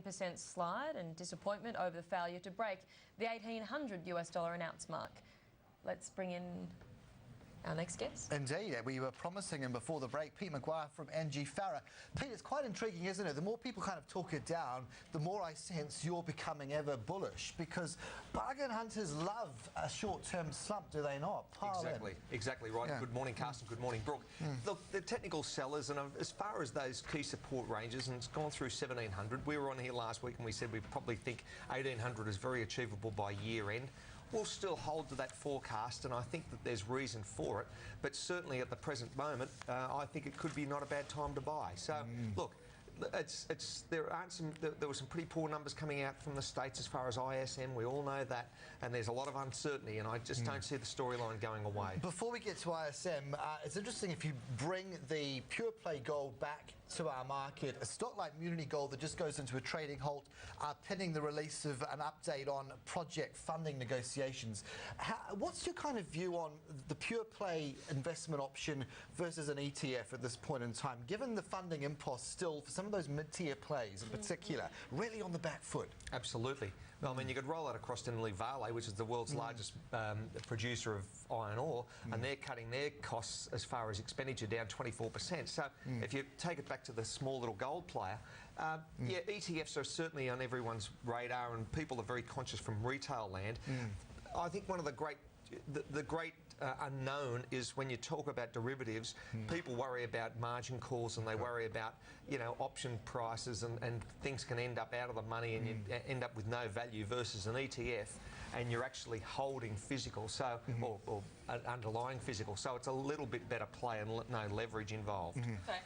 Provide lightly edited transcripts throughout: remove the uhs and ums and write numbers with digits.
10% slide and disappointment over the failure to break the $1,800 an ounce mark. Let's bring in our next guest. Indeed, we were promising him before the break, Pete McGuire from NG Farah. Pete, it's quite intriguing, isn't it? The more people kind of talk it down, the more I sense you're becoming ever bullish, because bargain hunters love a short-term slump, do they not? Exactly right. Yeah. Good morning, Carsten. Good morning, Brooke. Look, the technical sellers, and as far as those key support ranges, and it's gone through 1,700. We were on here last week and we said we probably think 1,800 is very achievable by year end. We'll still hold to that forecast, and I think that there's reason for it. But certainly at the present moment, I think it could be not a bad time to buy. So, look, there were some pretty poor numbers coming out from the States as far as ISM. We all know that, and there's a lot of uncertainty, and I just don't see the storyline going away. Before we get to ISM, it's interesting if you bring the pure play gold back to our market, a stock like Mutiny Gold that just goes into a trading halt, pending the release of an update on project funding negotiations. What's your kind of view on the pure play investment option versus an ETF at this point in time, given the funding impulse still for some of those mid-tier plays in particular, really on the back foot? Absolutely. Well, I mean, you could roll that across to Vale, which is the world's largest producer of iron ore, and they're cutting their costs as far as expenditure down 24%. So if you take it back to the small little gold player, yeah, ETFs are certainly on everyone's radar, and people are very conscious from retail land. I think one of the great unknown is when you talk about derivatives, people worry about margin calls, and they worry about, you know, option prices, and things can end up out of the money, and you end up with no value, versus an ETF, and you're actually holding physical, so or underlying physical. So it's a little bit better play and no leverage involved. Okay.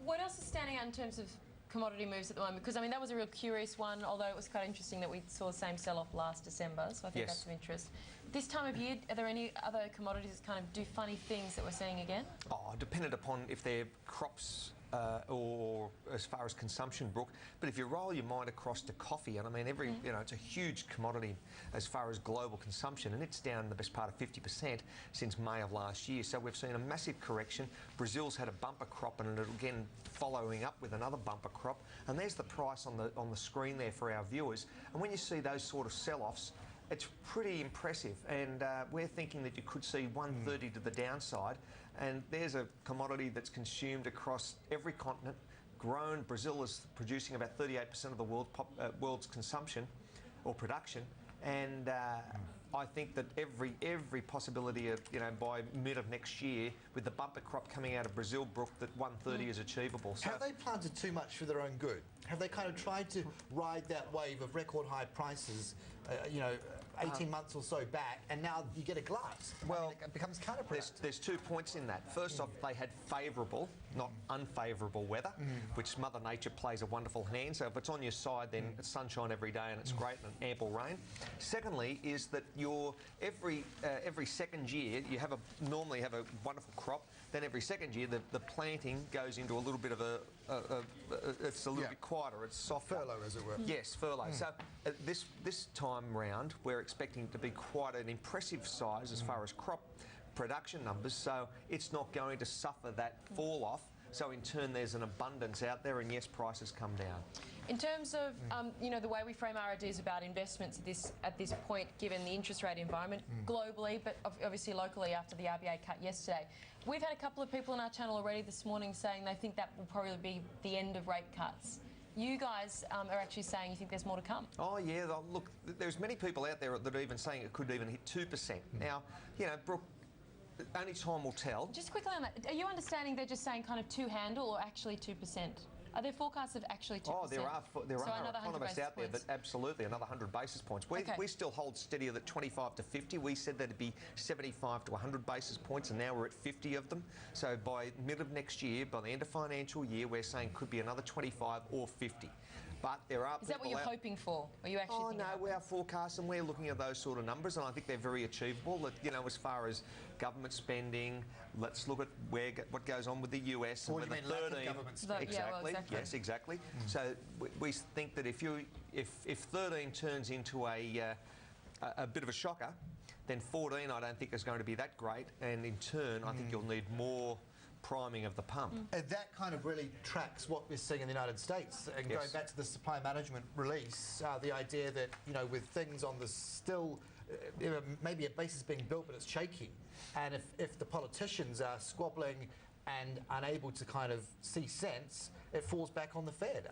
What else is standing out in terms of commodity moves at the moment? Because, I mean, that was a real curious one, although it was quite interesting that we saw the same sell-off last December, so I think that's of interest. This time of year, are there any other commodities that kind of do funny things that we're seeing again? Oh, dependent upon if they're crops or as far as consumption, Brooke. But if you roll your mind across to coffee, and I mean, you know, it's a huge commodity as far as global consumption, and it's down the best part of 50% since May of last year. So we've seen a massive correction. Brazil's had a bumper crop, and again following up with another bumper crop. And there's the price on the screen there for our viewers. And when you see those sort of sell-offs, it's pretty impressive, and we're thinking that you could see 130 to the downside, and there's a commodity that's consumed across every continent, grown. Brazil is producing about 38% of the world's consumption or production, and I think that every possibility of, you know, by mid of next year, with the bumper crop coming out of Brazil, Brooke, that 130 is achievable. So have they planted too much for their own good? Have they kind of tried to ride that wave of record high prices, you know, 18 months or so back, and now you get a glut? Well, I mean, it becomes counterproductive. There's 2 points in that. First off, they had favourable, not unfavourable weather, which Mother Nature plays a wonderful hand. So if it's on your side, then it's sunshine every day, and it's great, and ample rain. Secondly, is that every second year you normally have a wonderful crop. Then every second year the planting goes into a little bit of it's a little bit quieter. It's softer. Furlough, as it were. Yes, furlough. So this time round we're expecting it to be quite an impressive size as far as crop production numbers. So it's not going to suffer that fall off. So in turn, there's an abundance out there, and yes, prices come down. In terms of you know, the way we frame our ideas about investments at this point, given the interest rate environment globally, but obviously locally after the RBA cut yesterday, we've had a couple of people on our channel already this morning saying they think that will probably be the end of rate cuts. You guys are actually saying you think there's more to come. Oh yeah, look, there's many people out there that are even saying it could even hit 2%. Now, you know, Brooke, only time will tell. Just quickly on that, are you understanding they're just saying kind of 2 handle or actually 2%? Are there forecasts of actually 2%? Oh, there are economists out there that absolutely another 100 basis points. We still hold steady at 25 to 50. We said that'd be 75 to 100 basis points, and now we're at 50 of them. So by mid of next year, by the end of financial year, we're saying could be another 25 or 50. But there are. Is that what you're hoping for? Are you actually? Oh no, we are forecasting. We're looking at those sort of numbers, and I think they're very achievable. You know, as far as government spending, let's look at what goes on with the US. Or you mean lack of government spending? Exactly. Yes, exactly. So we think that if 13 turns into a bit of a shocker, then 14 I don't think is going to be that great, and in turn I think you'll need more priming of the pump. And that kind of really tracks what we're seeing in the United States. And going Yes. back to the supply management release, the idea that, with things on the still, maybe a base is being built, but it's shaky. And if the politicians are squabbling and unable to kind of see sense, it falls back on the Fed.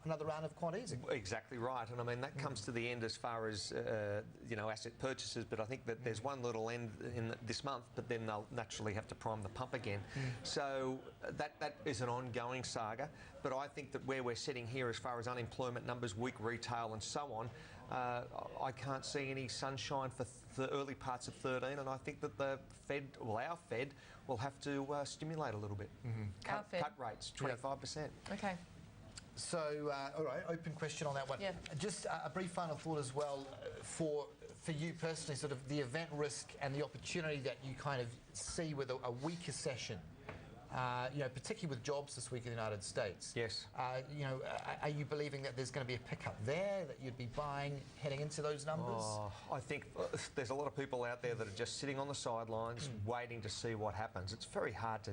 Another round of quant easing. Exactly right, and I mean that comes to the end as far as asset purchases. But I think that there's one little end in this month, but then they'll naturally have to prime the pump again. So that is an ongoing saga. But I think that where we're sitting here, as far as unemployment numbers, weak retail, and so on, I can't see any sunshine for the early parts of 13, and I think that the Fed, our Fed, will have to stimulate a little bit. Our Fed. Cut rates, 25%. Okay. So, all right, open question on that one. Yeah. Just a brief final thought as well for you personally, sort of the event risk and the opportunity that you kind of see with a weaker session. Particularly with jobs this week in the United States. Yes. Are you believing that there's going to be a pickup there, that you'd be buying heading into those numbers? Oh, I think there's a lot of people out there that are just sitting on the sidelines waiting to see what happens. It's very hard to,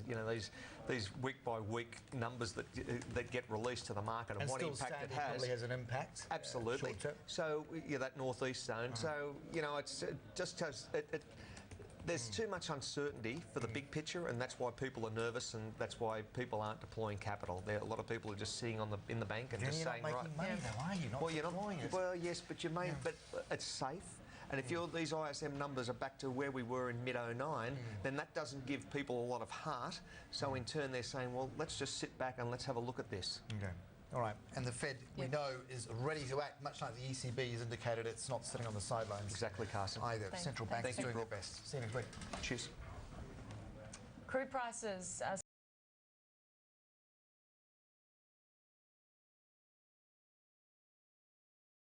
these week by week numbers that get released to the market and what still impact it Sandy has. probably has an impact. Absolutely. Short term. So, that northeast zone. So, it's just there's too much uncertainty for the big picture, and that's why people are nervous, and that's why people aren't deploying capital. There are a lot of people are just sitting in the bank and just you're saying, not right. making money though, are you? Not Well, you're not. deploying it. Well, yes, but you may. But it's safe. And if these ISM numbers are back to where we were in mid-09, then that doesn't give people a lot of heart. So in turn, they're saying, well, let's just sit back and let's have a look at this. Okay. All right. And the Fed, we know, is ready to act, much like the ECB has indicated it's not sitting on the sidelines. Exactly, Carson. Either. Thank Central you. banks Thank you, doing their Brooke. best. See you next week. Cheers. Crude prices